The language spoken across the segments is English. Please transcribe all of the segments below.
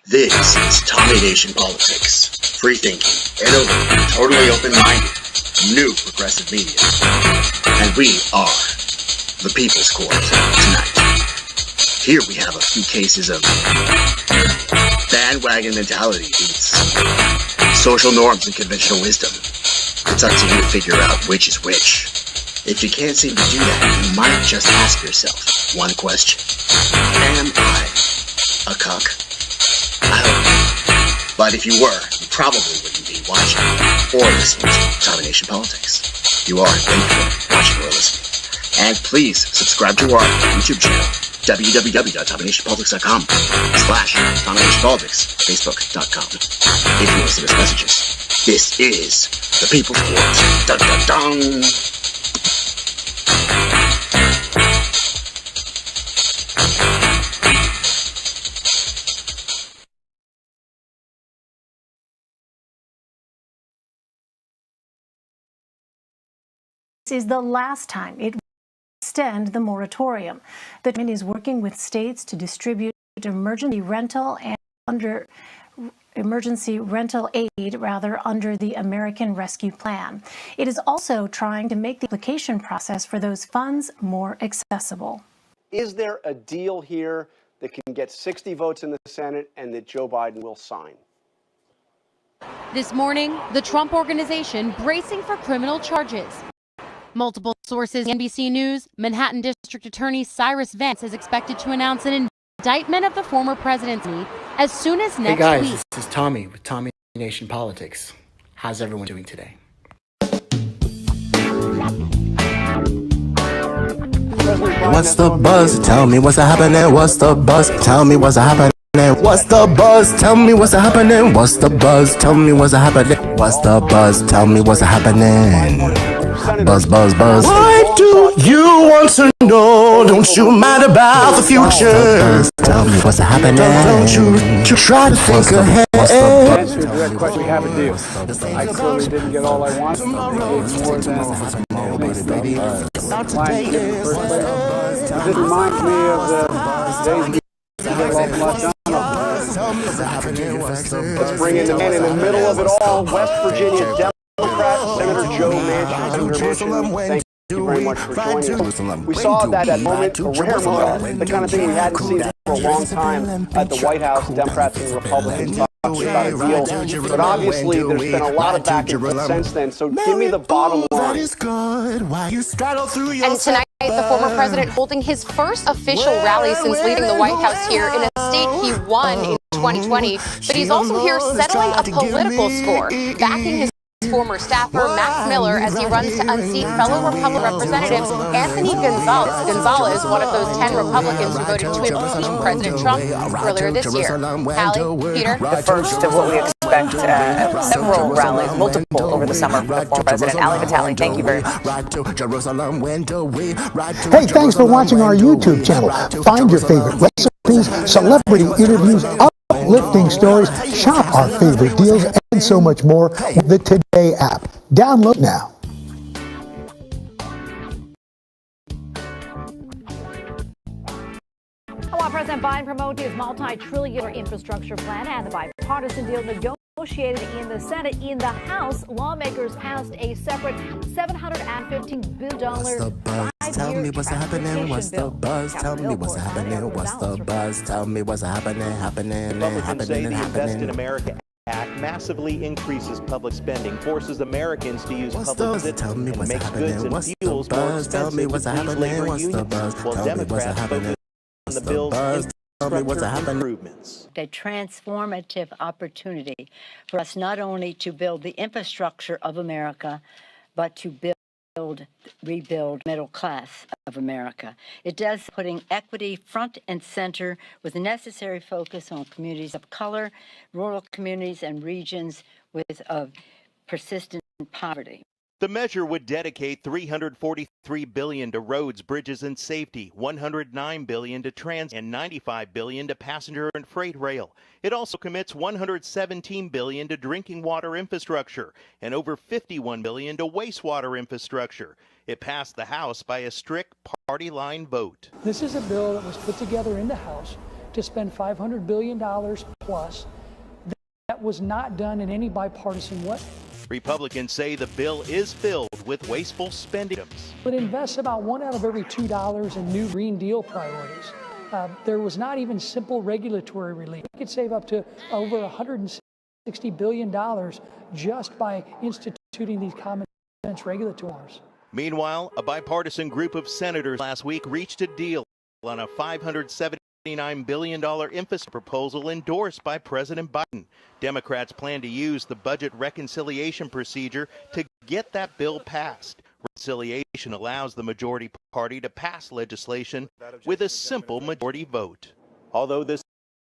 This is Tommy Nation Politics. Free thinking, innovative, totally open-minded, new progressive media. And we are the People's Court tonight. Here we have a few cases of bandwagon mentality beats social norms and conventional wisdom. It's up to you to figure out which is which. If you can't seem to do that, you might just ask yourself one question. Am I a cuck? I hope not. But if you were, you probably wouldn't be watching or listening to Tommy Nation Politics. You are, thank you for watching or listening. And please subscribe to our YouTube channel, www.tommynationpolitics.com/TommyNationPolitics, Facebook.com. If you listen to us messages, this is the People's Court. Dun dun dun! This is the last time it will extend the moratorium. The government is working with states to distribute emergency rental aid under the American Rescue Plan. It is also trying to make the application process for those funds more accessible. Is there a deal here that can get 60 votes in the Senate and that Joe Biden will sign? This morning, the Trump Organization bracing for criminal charges. Multiple sources, NBC News, Manhattan District Attorney Cyrus Vance is expected to announce an indictment of the former president as soon as next week. Hey guys, this is Tommy with Tommy Nation Politics. How's everyone doing today? What's the buzz? Tell me what's happening. What's the buzz? Tell me what's happening. What's the buzz? Tell me what's happening. What's the buzz? Tell me what's happening. What's the buzz? Tell me what's happening. Buzz, buzz, buzz. Why do you want to know? Don't you mind about the future? Tell me what's happening. Don't you try to think ahead. Answer to that question, we have a deal. I clearly didn't get all I wanted. I gave more than client in the first place. This reminds me of the days we Let's bring in the man in the middle of it all, West Virginia Democrat, Senator Joe Manchin. Thank you very much for joining us. We saw that moment, a rare moment, the kind of thing we hadn't seen for a long time at the White House, Democrats and Republicans talking about a deal. But obviously, there's been a lot of back and forth since then, so give me the bottom line. And tonight, the former president holding his first official rally since leaving the White House here in a state he won in 2020. But he's also here settling a political score, backing his former staffer Max Miller as he runs to unseat fellow Republican Representative Anthony Gonzalez, one of those 10 Republicans who voted to impeach President Trump earlier this year. Hallie, Peter? The first of what we expect several rallies, multiple over the summer for the former president. Ali Vitale, thank you very much. Hey, thanks for watching our YouTube channel. Find your favorite recipes, celebrity interviews, uplifting stories, shop our favorite deals, and so much more with the Today app. Download now. While President Biden promoted his multi-trillion infrastructure plan and the bipartisan deal negotiated in the Senate, in the House, lawmakers passed a separate $715 billion Tell me what's happening. What's the buzz? Tell me what's happening. What's the buzz? Tell me what's happening. Republicans say the Invest in America Act massively increases public spending, forces Americans to use public goods, and makes goods and fuels more expensive to please labor unions, while Democrats focus on the bill's infrastructure improvements. A transformative opportunity for us not only to build the infrastructure of America, but to rebuild middle class of America. It does, putting equity front and center with a necessary focus on communities of color, rural communities, and regions with persistent poverty. The measure would dedicate $343 billion to roads, bridges, and safety, $109 billion to transit, and $95 billion to passenger and freight rail. It also commits $117 billion to drinking water infrastructure and over $51 billion to wastewater infrastructure. It passed the House by a strict party line vote. This is a bill that was put together in the House to spend $500 billion plus. That was not done in any bipartisan way. Republicans say the bill is filled with wasteful spending. It invests about $1 out of every $2 in new Green Deal priorities. There was not even simple regulatory relief. We could save up to over $160 billion just by instituting these common sense regulators. Meanwhile, a bipartisan group of senators last week reached a deal on a $579 billion infrastructure proposal endorsed by President Biden. Democrats plan to use the budget reconciliation procedure to get that bill passed. Reconciliation allows the majority party to pass legislation with a simple majority vote. Although this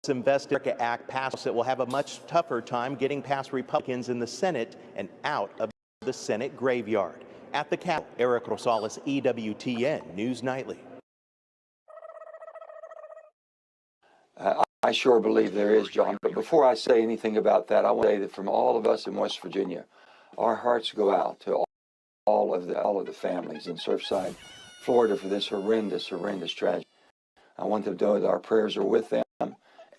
Invest America Act passes, it will have a much tougher time getting past Republicans in the Senate and out of the Senate graveyard. At the Capitol, Eric Rosales, EWTN News Nightly. I sure believe there is, John. But before I say anything about that, I want to say that from all of us in West Virginia, our hearts go out to all of the families in Surfside, Florida, for this horrendous tragedy. I want them to know that our prayers are with them,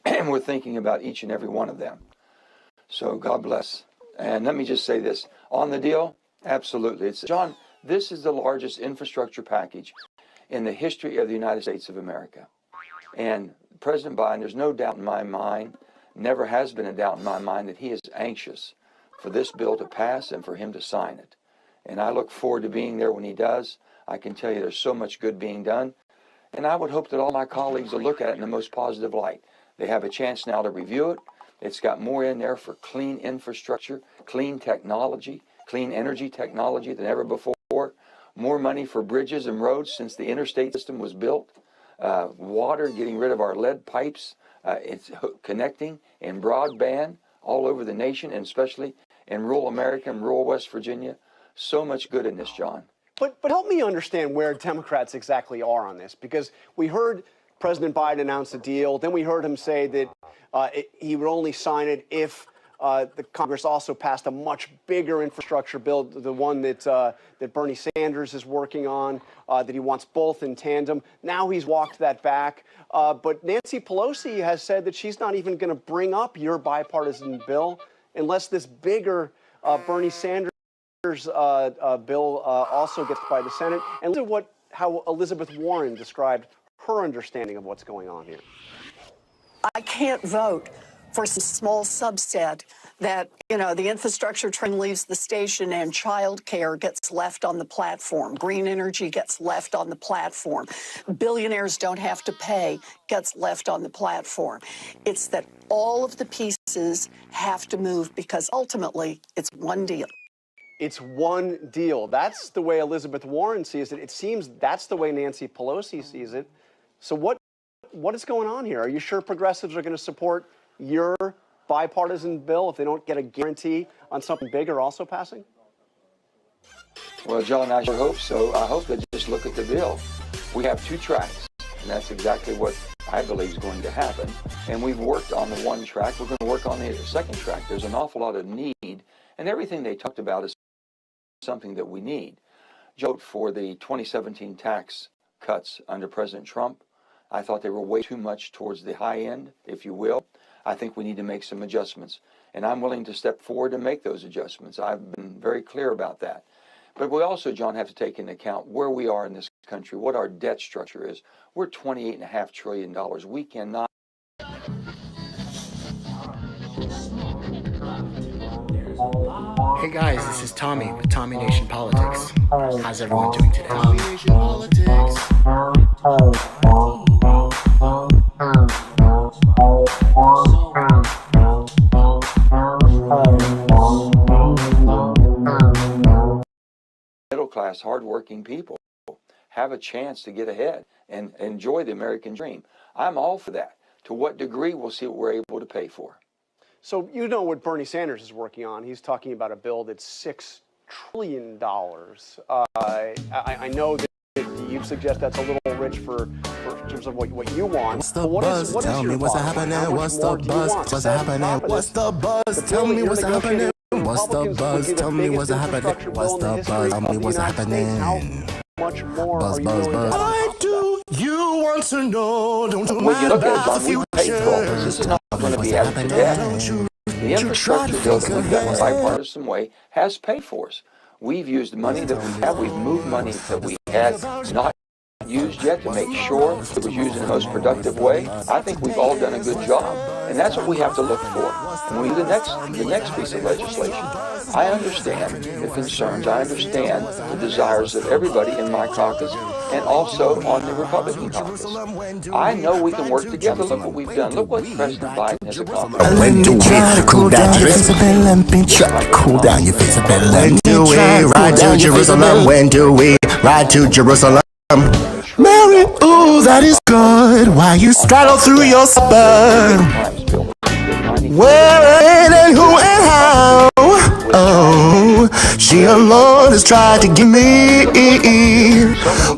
and we're thinking about each and every one of them. So God bless. And let me just say this on the deal. Absolutely, John. This is the largest infrastructure package in the history of the United States of America, and President Biden, there's no doubt in my mind, never has been a doubt in my mind, that he is anxious for this bill to pass and for him to sign it. And I look forward to being there when he does. I can tell you there's so much good being done. And I would hope that all my colleagues will look at it in the most positive light. They have a chance now to review it. It's got more in there for clean infrastructure, clean technology, clean energy technology than ever before. More money for bridges and roads since the interstate system was built. Water, getting rid of our lead pipes, it's connecting and broadband all over the nation, and especially in rural America and rural West Virginia. So much good in this, John. But help me understand where Democrats exactly are on this, because we heard President Biden announce a deal, then we heard him say that he would only sign it if the Congress also passed a much bigger infrastructure bill, the one that Bernie Sanders is working on, that he wants both in tandem. Now he's walked that back. But Nancy Pelosi has said that she's not even going to bring up your bipartisan bill unless this bigger Bernie Sanders bill also gets by the Senate. And listen to how Elizabeth Warren described her understanding of what's going on here. I can't vote for some small subset that, the infrastructure train leaves the station and child care gets left on the platform. Green energy gets left on the platform. Billionaires don't have to pay, gets left on the platform. It's that all of the pieces have to move because ultimately it's one deal. It's one deal. That's the way Elizabeth Warren sees it. It seems that's the way Nancy Pelosi sees it. So what is going on here? Are you sure progressives are going to support your bipartisan bill if they don't get a guarantee on something bigger also passing? Well, John, I sure hope so. I hope they just look at the bill. We have two tracks, and that's exactly what I believe is going to happen. And we've worked on the one track. We're going to work on the second track. There's an awful lot of need, and everything they talked about is something that we need. Vote for the 2017 tax cuts under President Trump. I thought they were way too much towards the high end, if you will. I think we need to make some adjustments, and I'm willing to step forward and make those adjustments. I've been very clear about that. But we also, John, have to take into account where we are in this country, what our debt structure is. We're $28.5 trillion. We cannot. Hey guys, this is Tommy with Tommy Nation Politics. How's everyone doing today? Tommy Nation Politics. Middle class, hardworking people have a chance to get ahead and enjoy the American dream. I'm all for that. To what degree, we'll see what we're able to pay for. So you know what Bernie Sanders is working on. He's talking about a bill that's $6 trillion. I know that you suggest that's a little rich for in terms of what you want. What's the buzz? Tell me what's happening. What's the buzz? What's happening? What's the buzz? Tell me what's happening. What's the buzz? Tell me what's happening. What's the buzz? Tell me what's happening. Much more buzz, buzz, buzz. Why do you want to know? Don't you mind about the future? pay for all this. This is not going to be added to debt. The infrastructure bill that we've done in a bipartisan way has paid for us. We've used money that we have. We've moved money that we had not used yet to make sure it was used in the most productive way. I think we've all done a good job, and that's what we have to look for. When we do the next piece of legislation, I understand the concerns. I understand the desires of everybody in my caucus and also on the Republican caucus. I know we can work together. Look what we've done. Look what President Biden has accomplished. When do we cool down your face a bit, let me try to cool down your face a bit. When do we ride to Jerusalem? When do we ride to Jerusalem? Mary, ooh, that is good. Why you straddle through your suburb? Where and who and how? Oh, she alone has tried to give me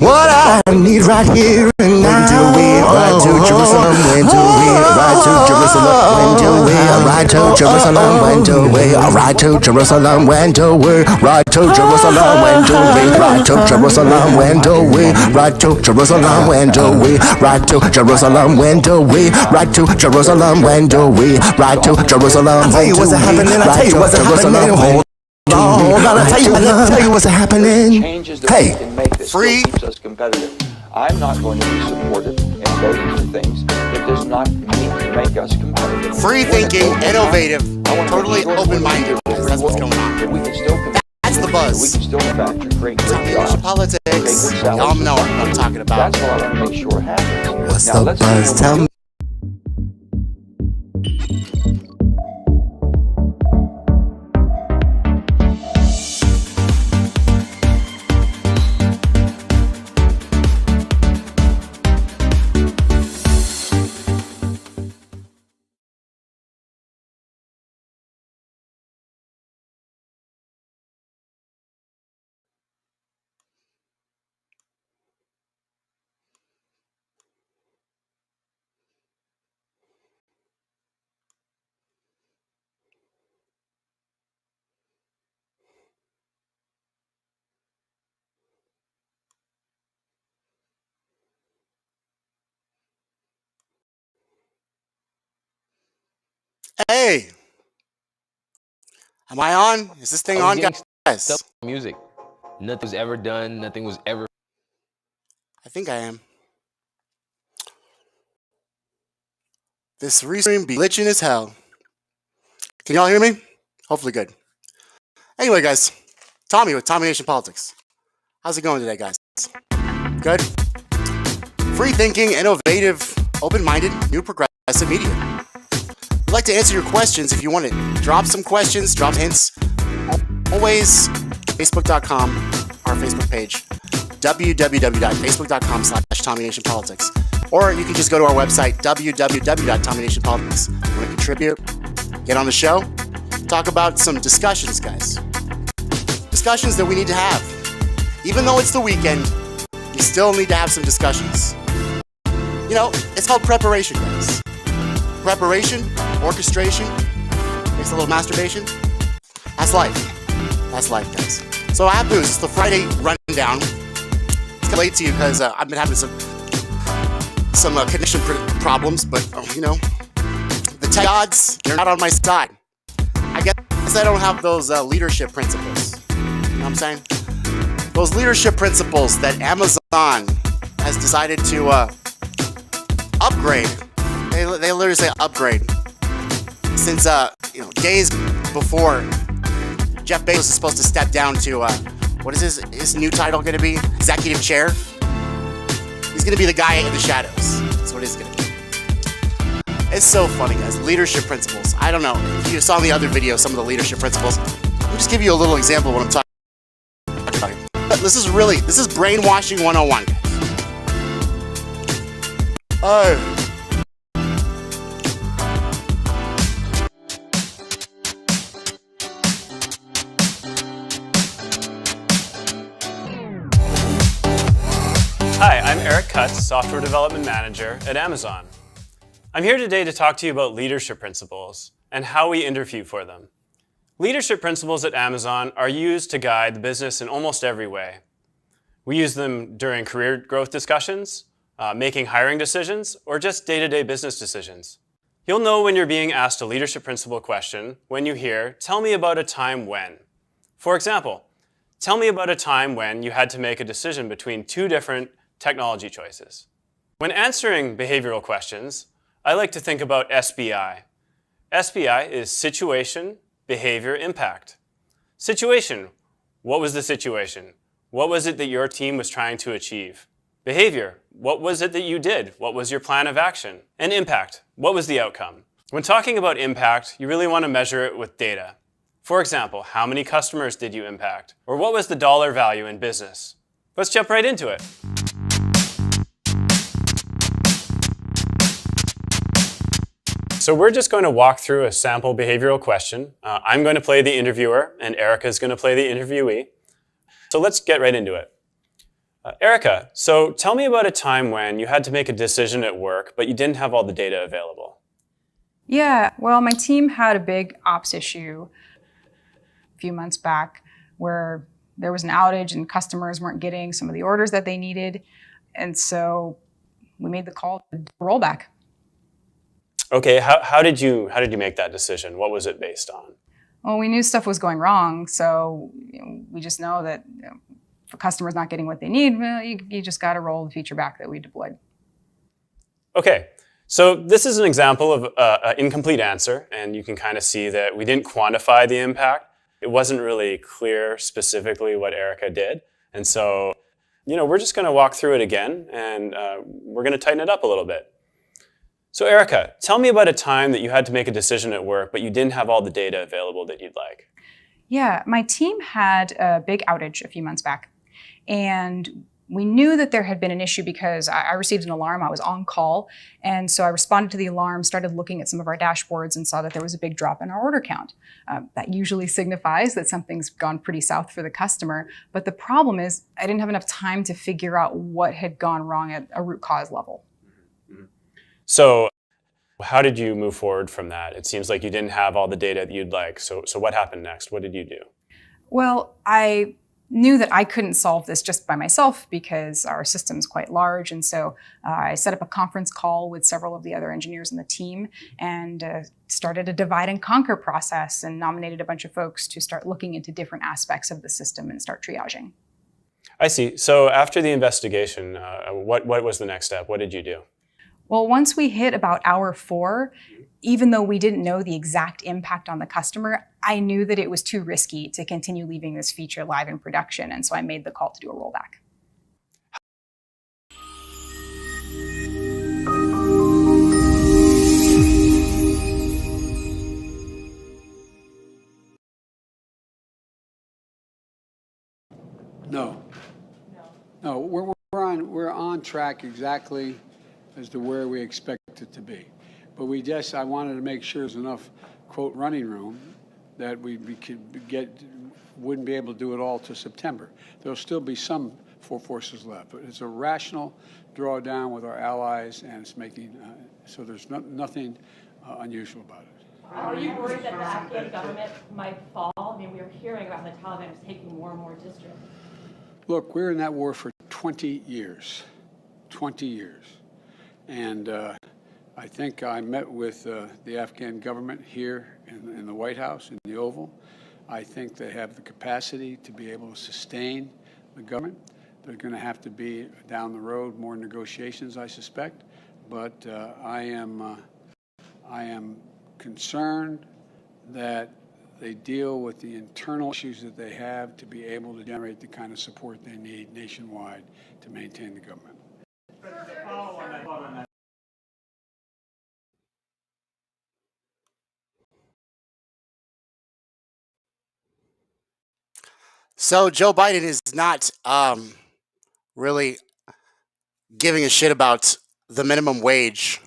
what I need right here and now. When do we ride to Jerusalem? When do we ride to Jerusalem? When do we ride to Jerusalem? When do we ride to Jerusalem? When do we ride to Jerusalem? When do we ride to Jerusalem? When do we ride to Jerusalem? When do we ride to Jerusalem? When do we ride to Jerusalem? When do we ride to Jerusalem? I'll tell you what's happening. I'll tell you what's happening. Hold on, I'll tell you what's happening. Hey, free. Keeps us competitive. I'm not going to be supportive in voting for things that does not make us competitive. Free thinking, innovative, totally open-minded. That's what's going on. We can still That's the buzz. We can still manufacture great jobs. Politics. Y'all know what I'm talking about. That's what I want to make sure happens. What's the buzz? Tell me. Hey, am I on? Is this thing on, guys? Music. Nothing was ever done. Nothing was ever. I think I am. This restream be glitching as hell. Can y'all hear me? Hopefully good. Anyway, guys, Tommy with Tommy Nation Politics. How's it going today, guys? Good? Free thinking, innovative, open-minded, new progressive media. I'd like to answer your questions if you want it. Drop some questions, drop hints. Always facebook.com, our Facebook page, www.facebook.com/TommyNationPolitics. Or you can just go to our website, www.TommyNationPolitics. You want to contribute, get on the show, talk about some discussions, guys. Discussions that we need to have. Even though it's the weekend, we still need to have some discussions. You know, it's called preparation, guys. Preparation, orchestration, makes a little masturbation. That's life. That's life, guys. So I have news. It's the Friday rundown. It's kind of late to you because I've been having some connection problems, but you know, the tech gods, they're not on my side. I guess I don't have those leadership principles. You know what I'm saying? Those leadership principles that Amazon has decided to upgrade. They literally say upgrade. Since days before Jeff Bezos is supposed to step down to what is his new title going to be? Executive chair. He's going to be the guy in the shadows. That's what he's going to be. It's so funny, guys. Leadership principles. I don't know if you saw in the other video some of the leadership principles. Let me just give you a little example of what I'm talking about. This is brainwashing 101, guys. Oh. Hi, I'm Eric Cutts, Software Development Manager at Amazon. I'm here today to talk to you about leadership principles and how we interview for them. Leadership principles at Amazon are used to guide the business in almost every way. We use them during career growth discussions, making hiring decisions, or just day-to-day business decisions. You'll know when you're being asked a leadership principle question when you hear, "Tell me about a time when." For example, tell me about a time when you had to make a decision between two different technology choices. When answering behavioral questions, I like to think about SBI. SBI is situation, behavior, impact. Situation, what was the situation? What was it that your team was trying to achieve? Behavior, what was it that you did? What was your plan of action? And impact, what was the outcome? When talking about impact, you really want to measure it with data. For example, how many customers did you impact? Or what was the dollar value in business? Let's jump right into it. So we're just going to walk through a sample behavioral question. I'm going to play the interviewer, and Erica is going to play the interviewee. So let's get right into it. Erica, so tell me about a time when you had to make a decision at work, but you didn't have all the data available. Yeah, well, my team had a big ops issue a few months back where there was an outage and customers weren't getting some of the orders that they needed. And so we made the call to rollback. Okay, how did you make that decision? What was it based on? Well, we knew stuff was going wrong, so we just know that if a customer's not getting what they need, well, you just got to roll the feature back that we deployed. Okay, so this is an example of an incomplete answer, and you can kind of see that we didn't quantify the impact. It wasn't really clear specifically what Erica did, and so we're just going to walk through it again, and we're going to tighten it up a little bit. So Erica, tell me about a time that you had to make a decision at work, but you didn't have all the data available that you'd like. Yeah, my team had a big outage a few months back, and we knew that there had been an issue because I received an alarm. I was on call, and so I responded to the alarm, started looking at some of our dashboards, and saw that there was a big drop in our order count. That usually signifies that something's gone pretty south for the customer, but the problem is I didn't have enough time to figure out what had gone wrong at a root cause level. So how did you move forward from that? It seems like you didn't have all the data that you'd like. So what happened next? What did you do? Well, I knew that I couldn't solve this just by myself because our system's quite large. And so I set up a conference call with several of the other engineers in the team and started a divide and conquer process and nominated a bunch of folks to start looking into different aspects of the system and start triaging. I see. So after the investigation, what was the next step? What did you do? Well, once we hit about hour 4, even though we didn't know the exact impact on the customer, I knew that it was too risky to continue leaving this feature live in production, and so I made the call to do a rollback. No, we're on track exactly as to where we expect it to be. But I wanted to make sure there's enough, quote, running room that we wouldn't be able to do it all to September. There'll still be some forces left, but it's a rational drawdown with our allies, and it's making, so there's nothing unusual about it. Are you worried that the Afghan government might fall? I mean, we are hearing about the Taliban is taking more and more districts. Look, we're in that war for 20 years, 20 years. And I think I met with the Afghan government here in the White House, in the Oval. I think they have the capacity to be able to sustain the government. There's going to have to be, down the road, more negotiations, I suspect. But I am concerned that they deal with the internal issues that they have to be able to generate the kind of support they need nationwide to maintain the government. So Joe Biden is not really giving a shit about the minimum wage,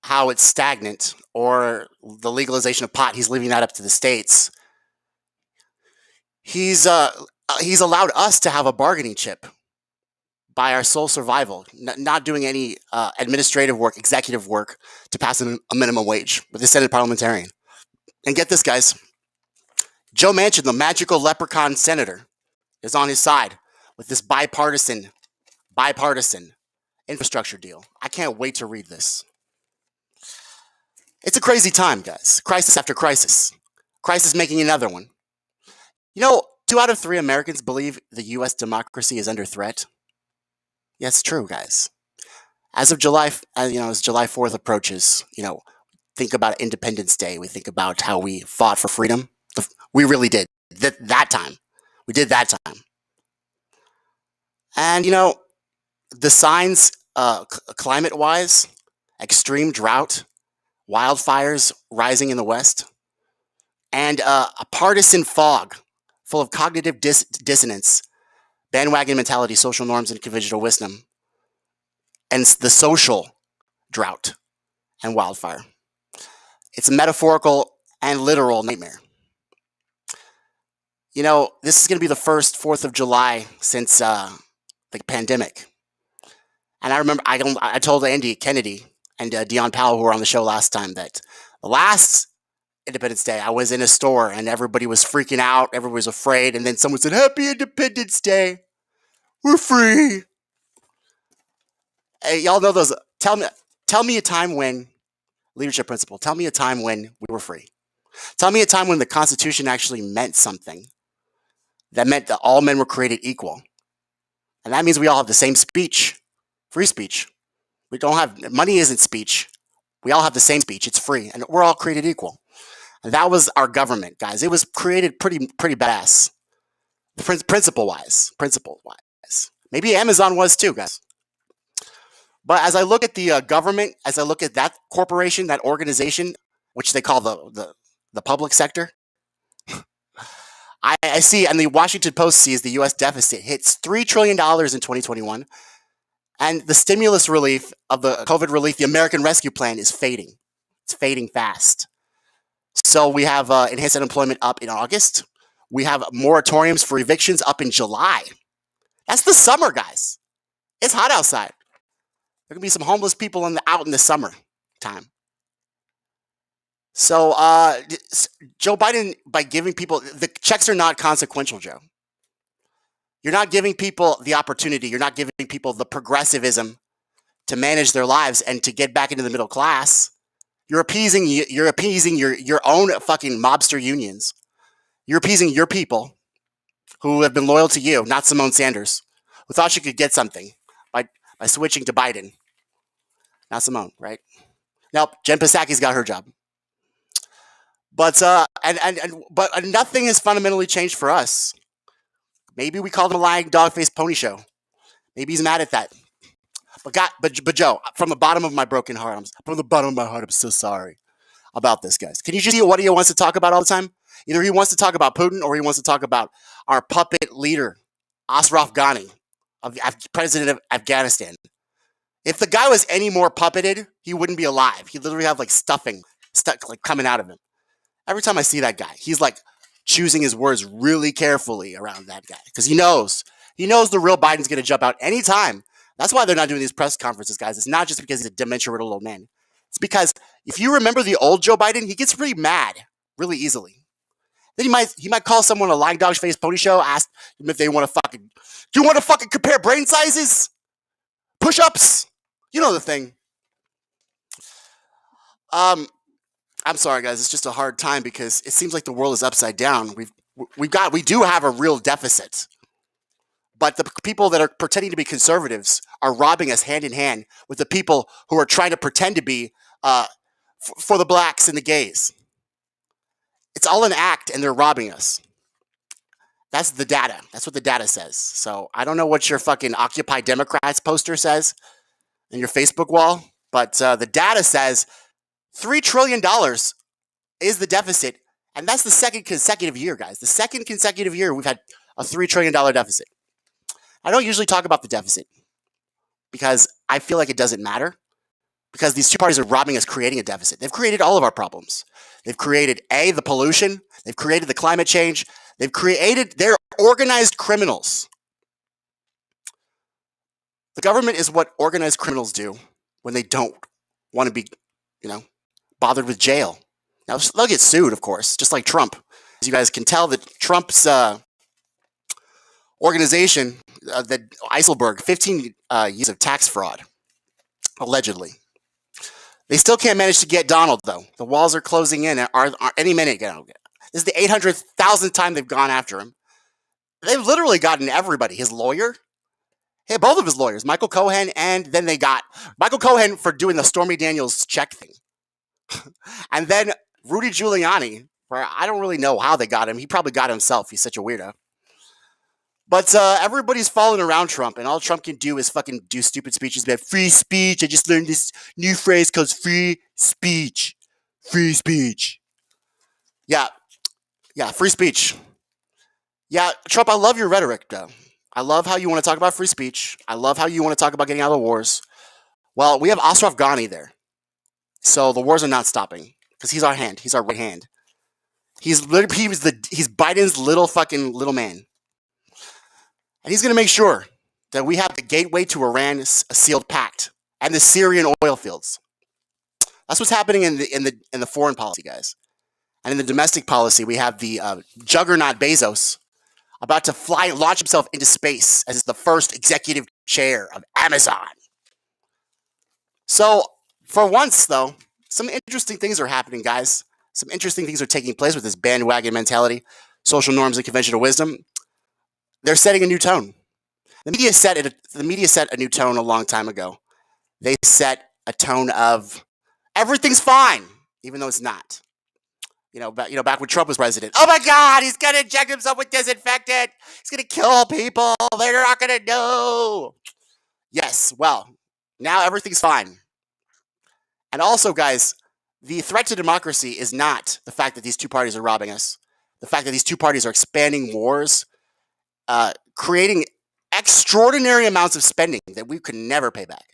how it's stagnant, or the legalization of pot. He's leaving that up to the states. He's allowed us to have a bargaining chip by our sole survival, not doing any administrative work, executive work to pass a minimum wage with the Senate parliamentarian. And get this, guys. Joe Manchin, the magical leprechaun senator, is on his side with this bipartisan infrastructure deal. I can't wait to read this. It's a crazy time, guys. Crisis after crisis. Crisis making another one. You know, 2 out of 3 Americans believe the U.S. democracy is under threat. Yeah, it's true, guys. As of July, as July 4th approaches, think about Independence Day. We think about how we fought for freedom. We really did. That time. We did that time. And, the signs, climate-wise, extreme drought, wildfires rising in the West, and a partisan fog full of cognitive dissonance, bandwagon mentality, social norms, and conventional wisdom, and the social drought and wildfire. It's a metaphorical and literal nightmare. This is going to be the first 4th of July since the pandemic. And I remember I told Andy Kennedy and Dion Powell, who were on the show last time, that the last Independence Day, I was in a store and everybody was freaking out. Everybody was afraid. And then someone said, "Happy Independence Day. We're free." Hey, y'all know those. Tell me a time when, leadership principle, tell me a time when we were free. Tell me a time when the Constitution actually meant something. That meant that all men were created equal. And that means we all have the same speech. Free speech. We don't have, money isn't speech. We all have the same speech. It's free. And we're all created equal. And that was our government, guys. It was created pretty badass. Principle-wise. Maybe Amazon was too, guys. But as I look at the government, as I look at that corporation, that organization, which they call the public sector, I see, and the Washington Post sees the U.S. deficit hits $3 trillion in 2021, and the stimulus relief of the COVID relief, the American Rescue Plan, is fading. It's fading fast. So we have enhanced unemployment up in August. We have moratoriums for evictions up in July. That's the summer, guys. It's hot outside. There can be some homeless people out in the summer time. So Joe Biden, by giving people, the checks are not consequential, Joe. You're not giving people the opportunity. You're not giving people the progressivism to manage their lives and to get back into the middle class. You're appeasing your own fucking mobster unions. You're appeasing your people who have been loyal to you, not Simone Sanders, who thought she could get something by switching to Biden. Not Simone, right? Nope, Jen Psaki's got her job. But but nothing has fundamentally changed for us. Maybe we called him a lying dog-faced pony show. Maybe he's mad at that. But Joe, from the bottom of my broken heart, I'm so sorry about this, guys. Can you just see what he wants to talk about all the time? Either he wants to talk about Putin or he wants to talk about our puppet leader, Ashraf Ghani, president of Afghanistan. If the guy was any more puppeted, he wouldn't be alive. He'd literally have stuffing coming out of him. Every time I see that guy, he's choosing his words really carefully around that guy because he knows the real Biden's going to jump out anytime. That's why they're not doing these press conferences, guys. It's not just because he's a dementia-riddled old man. It's because if you remember the old Joe Biden, he gets pretty mad really easily. Then he might call someone a lying dog's face pony show, ask them if they want to do you want to fucking compare brain sizes? Push-ups? You know the thing. I'm sorry, guys. It's just a hard time because it seems like the world is upside down. We do have a real deficit, but the people that are pretending to be conservatives are robbing us hand in hand with the people who are trying to pretend to be for the blacks and the gays. It's all an act, and they're robbing us. That's the data. That's what the data says. So I don't know what your fucking Occupy Democrats poster says in your Facebook wall, but the data says $3 trillion is the deficit, and that's the second consecutive year, guys. The second consecutive year we've had a $3 trillion deficit. I don't usually talk about the deficit because I feel like it doesn't matter because these two parties are robbing us, creating a deficit. They've created all of our problems. They've created, the pollution. They've created the climate change. They're organized criminals. The government is what organized criminals do when they don't want to be, bothered with jail. Now, they'll get sued, of course, just like Trump. As you guys can tell, that Trump's organization, that Eiselberg, 15 years of tax fraud. allegedly. They still can't manage to get Donald, though. The walls are closing in are any minute. This is the 800,000th time they've gone after him. They've literally gotten everybody. His lawyer, both of his lawyers, Michael Cohen, and then they got Michael Cohen for doing the Stormy Daniels check thing. And then Rudy Giuliani, where I don't really know how they got him. He probably got himself. He's such a weirdo. But everybody's following around Trump, and all Trump can do is fucking do stupid speeches about free speech. I just learned this new phrase called free speech. Free speech. Yeah, free speech. Yeah, Trump, I love your rhetoric, though. I love how you want to talk about free speech. I love how you want to talk about getting out of the wars. Well, we have Ashraf Ghani there. So the wars are not stopping because he's our hand. He's our right hand. He's Biden's little man. And he's going to make sure that we have the gateway to Iran sealed pact and the Syrian oil fields. That's what's happening in the foreign policy, guys. And in the domestic policy, we have the juggernaut Bezos about to launch himself into space as the first executive chair of Amazon. So, for once, though, some interesting things are happening, guys. Some interesting things are taking place with this bandwagon mentality, social norms, and conventional wisdom. They're setting a new tone. The media set a new tone a long time ago. They set a tone of everything's fine, even though it's not. Back when Trump was president. Oh my God, he's gonna inject himself with disinfectant. He's gonna kill people. They're not gonna know. Yes, well, now everything's fine. And also, guys, the threat to democracy is not the fact that these two parties are robbing us. The fact that these two parties are expanding wars, creating extraordinary amounts of spending that we could never pay back.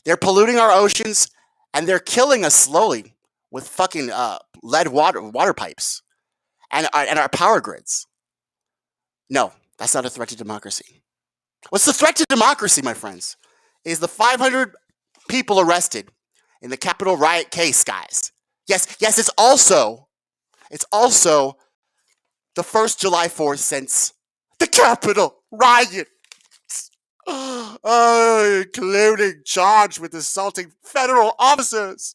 They're polluting our oceans, and they're killing us slowly with fucking lead water pipes and our power grids. No, that's not a threat to democracy. What's the threat to democracy, my friends? Is the 500 people arrested in the Capitol riot case, guys. Yes, it's also the first July 4th since the Capitol riot. Including charged with assaulting federal officers.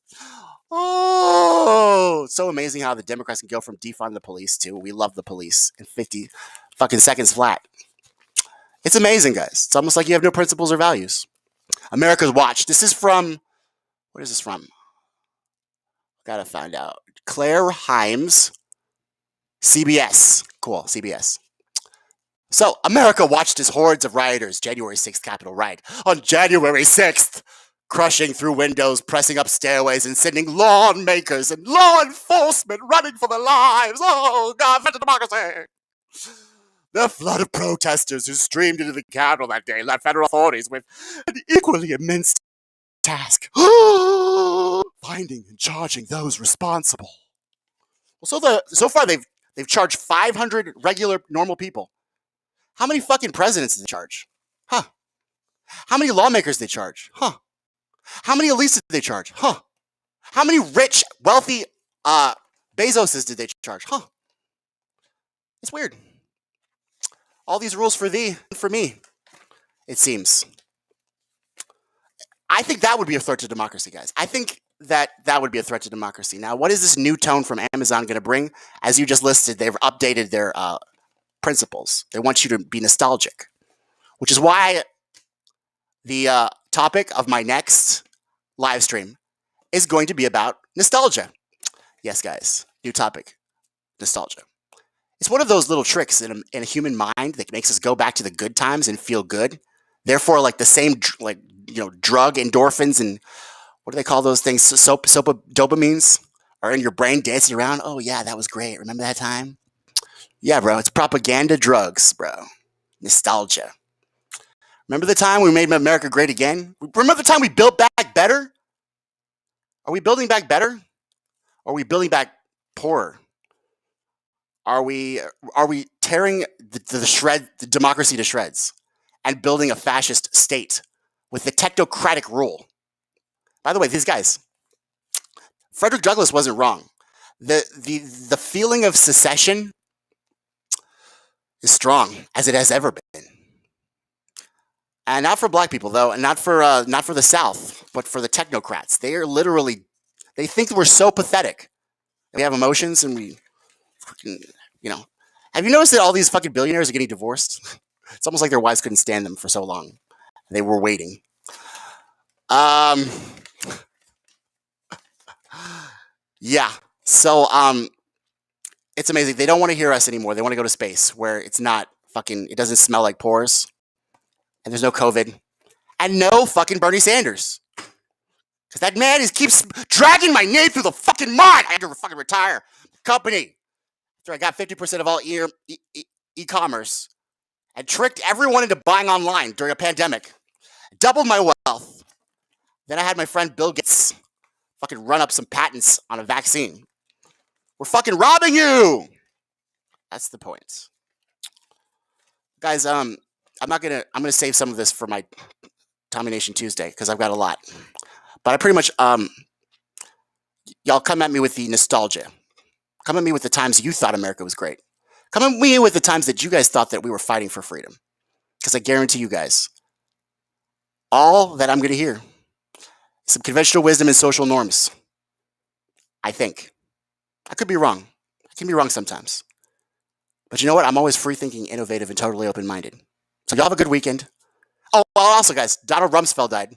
Oh, so amazing how the Democrats can go from defund the police to we love the police in 50 fucking seconds flat. It's amazing, guys. It's almost like you have no principles or values. America's Watch. This is from, what is this from? Gotta find out. Claire Himes, CBS. Cool, CBS. So, America watched as hordes of rioters, January 6th Capitol riot. On January 6th, crushing through windows, pressing up stairways, and sending lawmakers and law enforcement running for their lives. Oh, God, for democracy. The flood of protesters who streamed into the Capitol that day left federal authorities with an equally immense task. Finding and charging those responsible. Well, so far they've charged 500 regular, normal people. How many fucking presidents did they charge? Huh. How many lawmakers did they charge? Huh. How many elites did they charge? Huh. How many rich, wealthy Bezoses did they charge? Huh. It's weird. All these rules for thee and for me, it seems. I think that would be a threat to democracy, guys. I think that would be a threat to democracy. Now, what is this new tone from Amazon going to bring? As you just listed, they've updated their principles. They want you to be nostalgic, which is why the topic of my next live stream is going to be about nostalgia. Yes, guys, new topic, nostalgia. It's one of those little tricks in a human mind that makes us go back to the good times and feel good. Therefore, like the same, drug endorphins and what do they call those things? Dopamines are in your brain dancing around. Oh yeah, that was great. Remember that time? Yeah, bro. It's propaganda drugs, bro. Nostalgia. Remember the time we made America great again? Remember the time we built back better? Are we building back better? Or are we building back poorer? Are we tearing the democracy to shreds and building a fascist state with the technocratic rule? By the way, these guys, Frederick Douglass wasn't wrong. The feeling of secession is strong as it has ever been. And not for black people, though, and not for the South, but for the technocrats. They are literally, they think we're so pathetic. We have emotions and we, Have you noticed that all these fucking billionaires are getting divorced? It's almost like their wives couldn't stand them for so long. They were waiting. Yeah. So, it's amazing. They don't want to hear us anymore. They want to go to space where it's not fucking, it doesn't smell like pores. And there's no COVID. And no fucking Bernie Sanders. Because that man keeps dragging my name through the fucking mud. I had to fucking retire the company after I got 50% of all e-commerce and tricked everyone into buying online during a pandemic. Doubled my wealth. Then I had my friend Bill Gates fucking run up some patents on a vaccine. We're fucking robbing you. That's the point. Guys, I'm gonna save some of this for my Domination Tuesday because I've got a lot. But I pretty much y'all come at me with the nostalgia. Come at me with the times you thought America was great. Come at me with the times that you guys thought that we were fighting for freedom. Because I guarantee you guys, all that I'm going to hear is some conventional wisdom and social norms. I think. I could be wrong. I can be wrong sometimes. But you know what? I'm always free-thinking, innovative, and totally open-minded. So y'all have a good weekend. Oh, well, also, guys, Donald Rumsfeld died.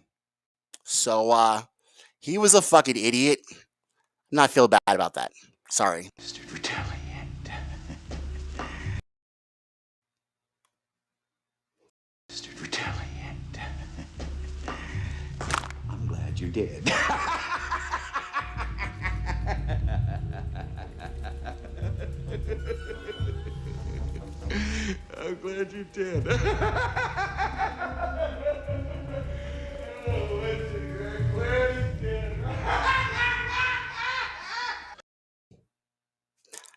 So, he was a fucking idiot. I'm not feeling bad about that. Sorry. I'm glad you did. I'm glad you did.